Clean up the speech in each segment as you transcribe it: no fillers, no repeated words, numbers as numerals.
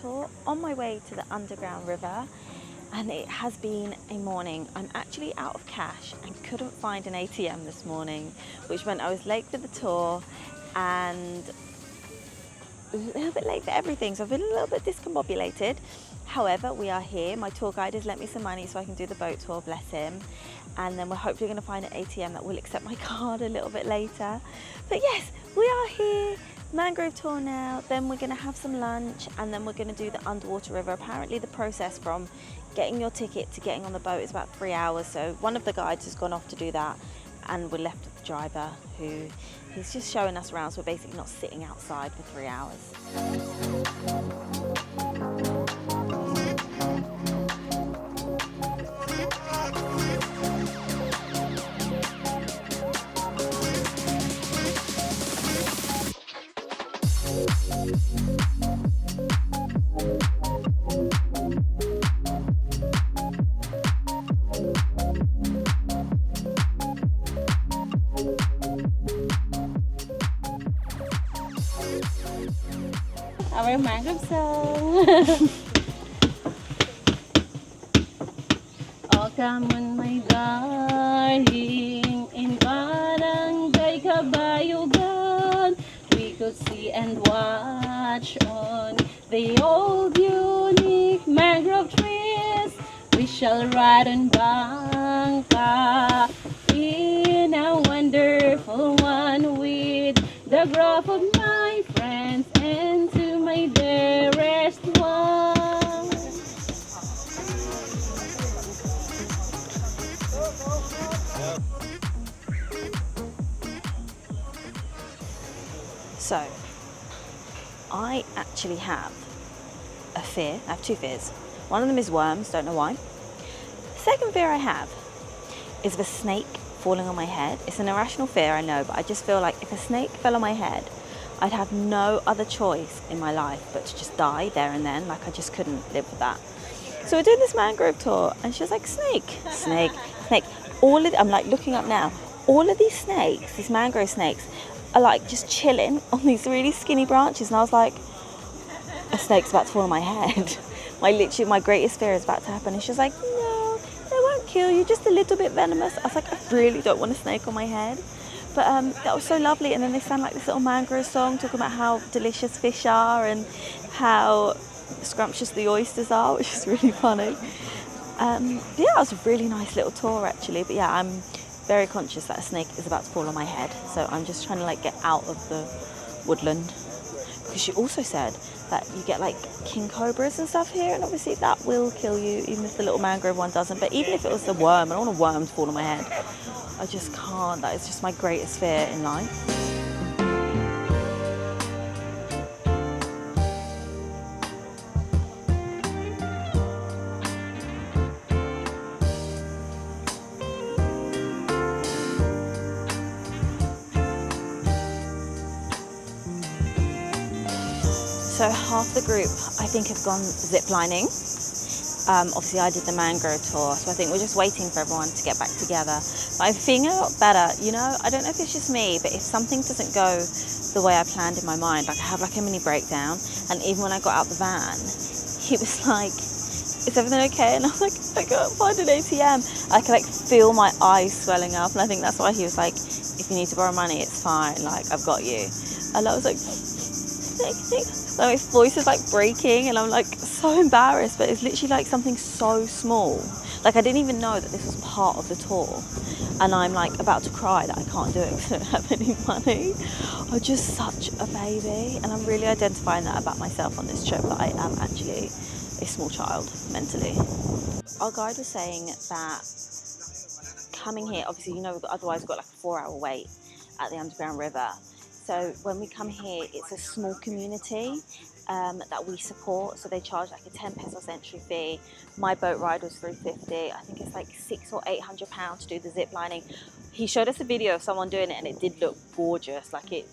tour on my way to the Underground River, and it has been a morning. I'm actually out of cash and couldn't find an ATM this morning, which meant I was late for the tour and a little bit late for everything, so I've been a little bit discombobulated. However, we are here. My tour guide has lent me some money so I can do the boat tour, bless him. And then we're hopefully going to find an ATM that will accept my card a little bit later. But yes, we are here. Mangrove tour now, then we're going to have some lunch, and then we're going to do the underwater river. Apparently the process from getting your ticket to getting on the boat is about 3 hours, so one of the guides has gone off to do that, and we're left with the driver who he's just showing us around, so we're basically not sitting outside for 3 hours. Our mangrove song. Oh, come on, my darling, in Barangay Kabayugan, we could see and watch on the old unique mangrove trees. We shall ride on Bangka in a wonderful one with the grove of my friends and to my dearest one. So, I actually have a fear. I have two fears. One of them is worms, don't know why. The second fear I have is of a snake falling on my head. It's an irrational fear, I know, but I just feel like if a snake fell on my head, I'd have no other choice in my life but to just die there and then. Like, I just couldn't live with that. So we're doing this mangrove tour, and she was like, snake, snake, snake. I'm like looking up now. All of these snakes, these mangrove snakes, are like just chilling on these really skinny branches, and I was like, a snake's about to fall on my head. My greatest fear is about to happen. And she was like, no, they won't kill you, just a little bit venomous. I was like, I really don't want a snake on my head. But that was so lovely. And then they sang like this little mangrove song talking about how delicious fish are and how scrumptious the oysters are, which is really funny. Yeah, it was a really nice little tour actually. But yeah, I'm very conscious that a snake is about to fall on my head. So I'm just trying to like get out of the woodland. Because she also said that you get like king cobras and stuff here, and obviously that will kill you even if the little mangrove one doesn't. But even if it was a worm, I don't want a worm to fall on my head. I just can't. That is just my greatest fear in life. So half the group, I think, have gone zip lining. Obviously I did the mangrove tour, so I think we're just waiting for everyone to get back together. But I'm feeling a lot better, you know. I don't know if it's just me, but if something doesn't go the way I planned in my mind, like I have like a mini breakdown, and even when I got out the van, he was like, is everything okay? And I was like, I can't find an ATM. I could like feel my eyes swelling up, and I think that's why he was like, if you need to borrow money, it's fine, like I've got you. And I was like, my voice is like breaking, and I'm like so embarrassed, but it's literally like something so small. Like I didn't even know that this was part of the tour, and I'm like about to cry that I can't do it because I don't have any money. I'm just such a baby, and I'm really identifying that about myself on this trip, that I am actually a small child mentally. Our guide was saying that coming here, obviously, you know, otherwise we've got like a 4-hour wait at the Underground River. So when we come here, it's a small community that we support. So they charge like a 10 pesos entry fee. My boat ride was $3.50. I think it's like £600 or £800 to do the zip lining. He showed us a video of someone doing it, and it did look gorgeous. Like it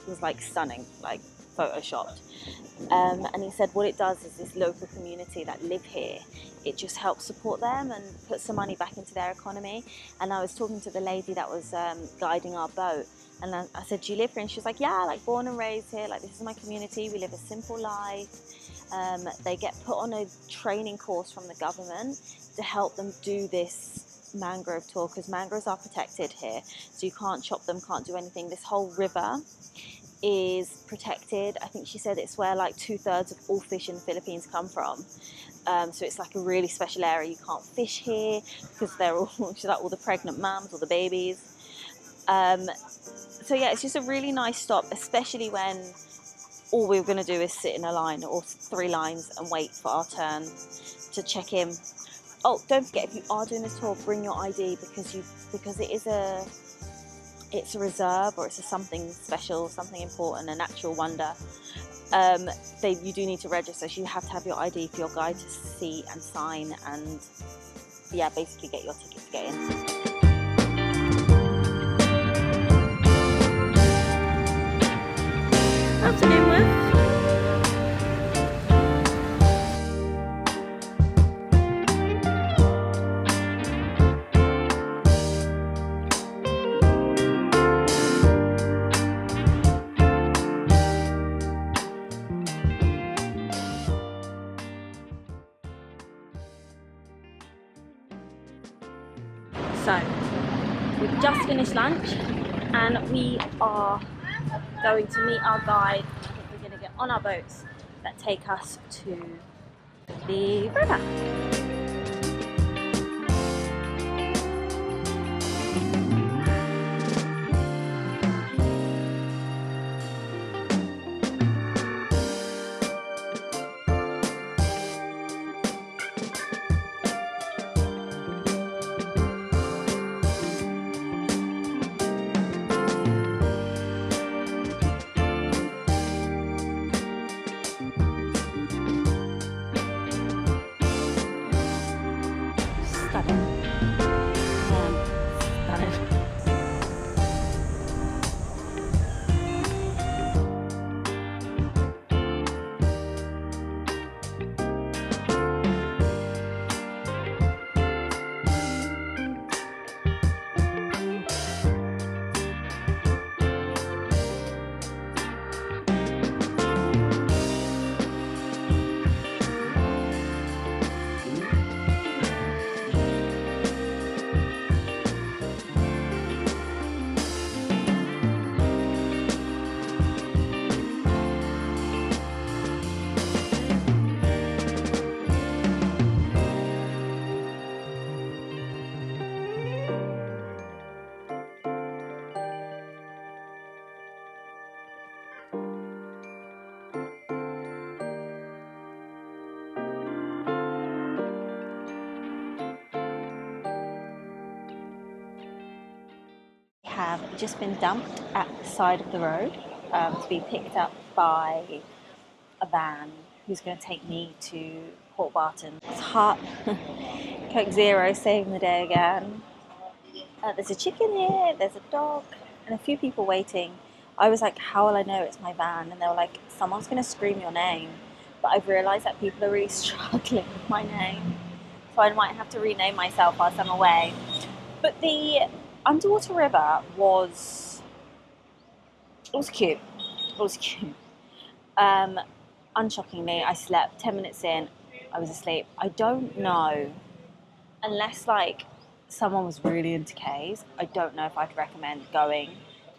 was like stunning, like photoshopped. And he said what it does is this local community that live here, it just helps support them and put some money back into their economy. And I was talking to the lady that was guiding our boat, and I said, do you live here? And she was like, yeah, like born and raised here, like this is my community, we live a simple life. They get put on a training course from the government to help them do this mangrove tour, because mangroves are protected here, so you can't chop them, can't do anything. This whole river is protected. I think she said it's where like 2/3 of all fish in the Philippines come from. So it's like a really special area. You can't fish here because they're all, she's like, all the pregnant mums or the babies. So yeah, it's just a really nice stop, especially when all we were going to do is sit in a line or 3 lines and wait for our turn to check in. Oh, don't forget, if you are doing this tour, bring your ID, because it's a reserve, or it's a something special, something important, a natural wonder. You do need to register, so you have to have your ID for your guide to see and sign, and yeah, basically get your ticket to get in. Afternoon, Worth. So, we've just finished lunch and we are going to meet our guide. We're going to get on our boats that take us to the river. Have just been dumped at the side of the road to be picked up by a van who's going to take me to Port Barton. It's hot. Coke Zero saving the day again. There's a chicken here, there's a dog, and a few people waiting. I was like, how will I know it's my van? And they were like, someone's going to scream your name. But I've realised that people are really struggling with my name, so I might have to rename myself whilst I'm away. But the underwater river was cute. It was cute. Unshockingly, I slept 10 minutes in. I was asleep. I don't know, unless like someone was really into caves, I don't know if I'd recommend going,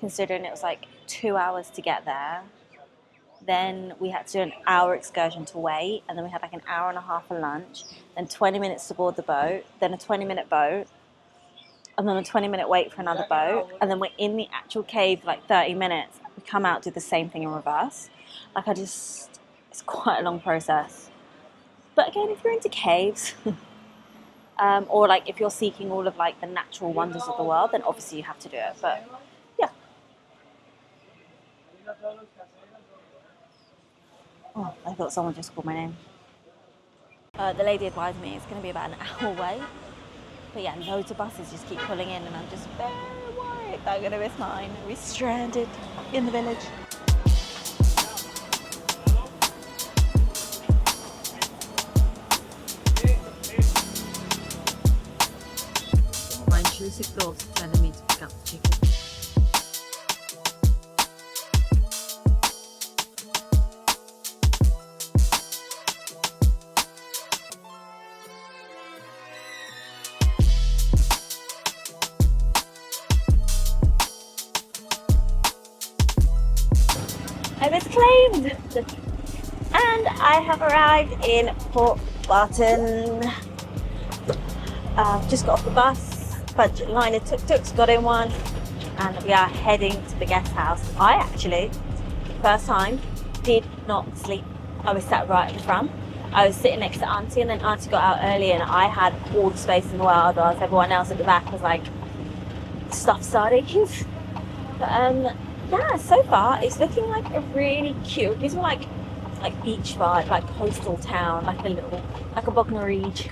considering it was like 2 hours to get there. Then we had to do an hour excursion to wait, and then we had like an hour and a half for lunch, then 20 minutes to board the boat, then a 20-minute boat, and then a 20-minute wait for another boat, and then we're in the actual cave for like 30 minutes. We come out, do the same thing in reverse. Like it's quite a long process. But again, if you're into caves, or like if you're seeking all of like the natural wonders of the world, then obviously you have to do it. But yeah. Oh, I thought someone just called my name. The lady advised me it's going to be about an hour away. But yeah, loads of buses just keep pulling in, and I'm just very worried that I'm going to miss mine. We're stranded in the village. My intrusive thoughts are telling me to pick up the chicken. time is claimed. And I have arrived in Port Barton. Just got off the bus, bunch of line of tuk-tuks, got in one, and we are heading to the guest house. I actually, first time, did not sleep. I was sat right at the front. I was sitting next to Auntie, and then Auntie got out early, and I had all the space in the world, whilst everyone else at the back was like stuffed sardines. But yeah, so far it's looking like a really cute. These were like beach vibe, like coastal town, like a Bognor Regis.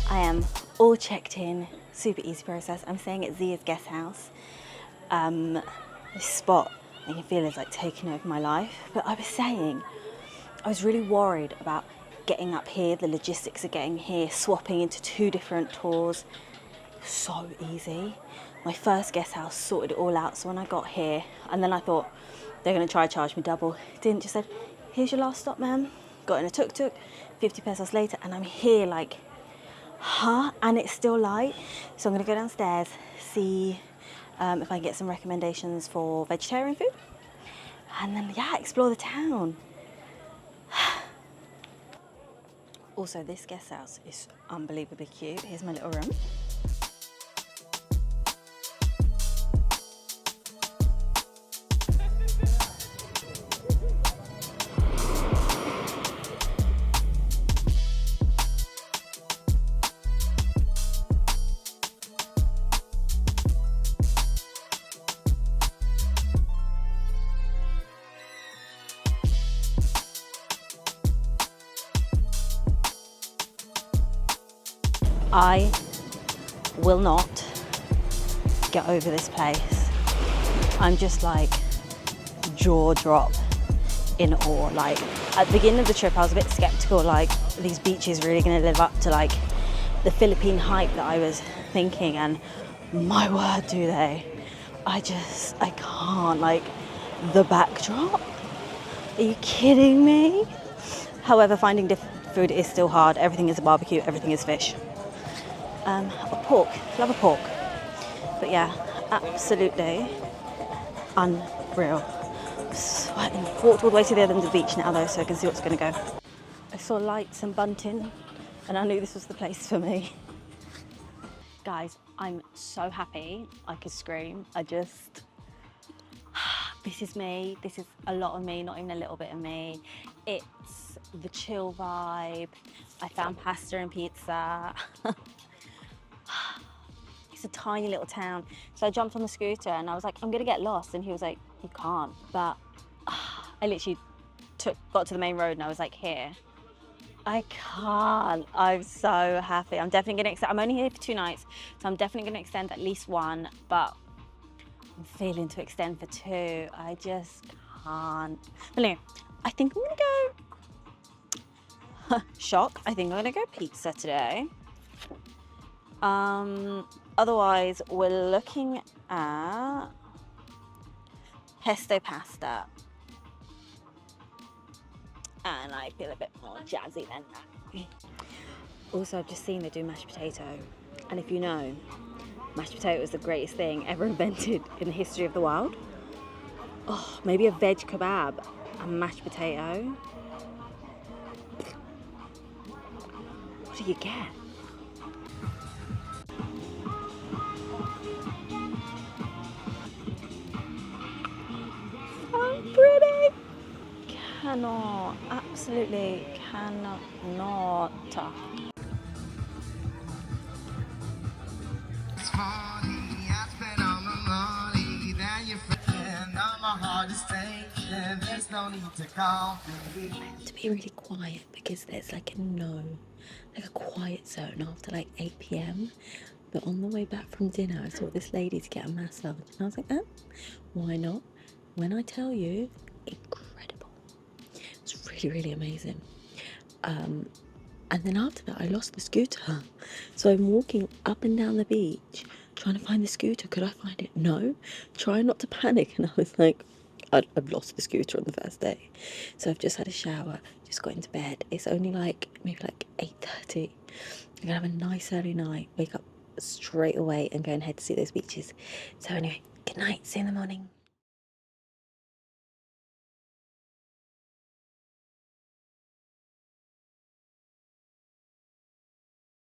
I am all checked in, super easy process. I'm staying at Zia's guest house. This spot, I can feel, is like taking over my life. But I was saying, I was really worried about getting up here, the logistics of getting here, swapping into 2 different tours. So easy. My first guest house sorted it all out, so when I got here, and then I thought they're gonna try to charge me double. Didn't, just said, here's your last stop, ma'am. Got in a tuk-tuk, 50 pesos later, and I'm here like, huh? And it's still light. So I'm gonna go downstairs, see if I can get some recommendations for vegetarian food, and then yeah, explore the town. Also, this guest house is unbelievably cute. Here's my little room. I will not get over this place. I'm just like jaw drop in awe. Like at the beginning of the trip I was a bit skeptical, like are these beaches really going to live up to like the Philippine hype that I was thinking, and my word do they. I can't, like the backdrop. Are you kidding me? However, finding different food is still hard. Everything is a barbecue, everything is fish. A pork, love a pork. But yeah, absolutely unreal. Sweating. Walked all the way to the other end of the beach now though, so I can see what's going to go. I saw lights and bunting, and I knew this was the place for me. Guys, I'm so happy I could scream. This is me. This is a lot of me, not even a little bit of me. It's the chill vibe. I found pasta and pizza. It's a tiny little town. So I jumped on the scooter and I was like, I'm gonna get lost. And he was like, you can't. But I literally got to the main road and I was like, here. I can't. I'm so happy. I'm definitely gonna extend. I'm only here for 2 nights, so I'm definitely gonna extend at least 1, but I'm feeling to extend for 2. I just can't. But anyway, I think I'm gonna go, shock, I think I'm gonna go pizza today. Otherwise, we're looking at pesto pasta. And I feel a bit more jazzy than that. Also, I've just seen they do mashed potato. And if you know, mashed potato is the greatest thing ever invented in the history of the world. Oh, maybe a veg kebab and mashed potato. What do you get? So pretty. Cannot, absolutely cannot not. To be really quiet because there's like a quiet zone after like 8 p.m. But on the way back from dinner, I saw this lady to get a massage, and I was like, oh, why not? When I tell you, incredible. It's really, really amazing. And then after that, I lost the scooter. So I'm walking up and down the beach trying to find the scooter. Could I find it? No. Trying not to panic. And I was like, I've lost the scooter on the first day. So I've just had a shower, just got into bed. It's only like maybe like 8:30. I'm gonna have a nice early night, wake up straight away and go and head to see those beaches. So anyway, good night, see you in the morning.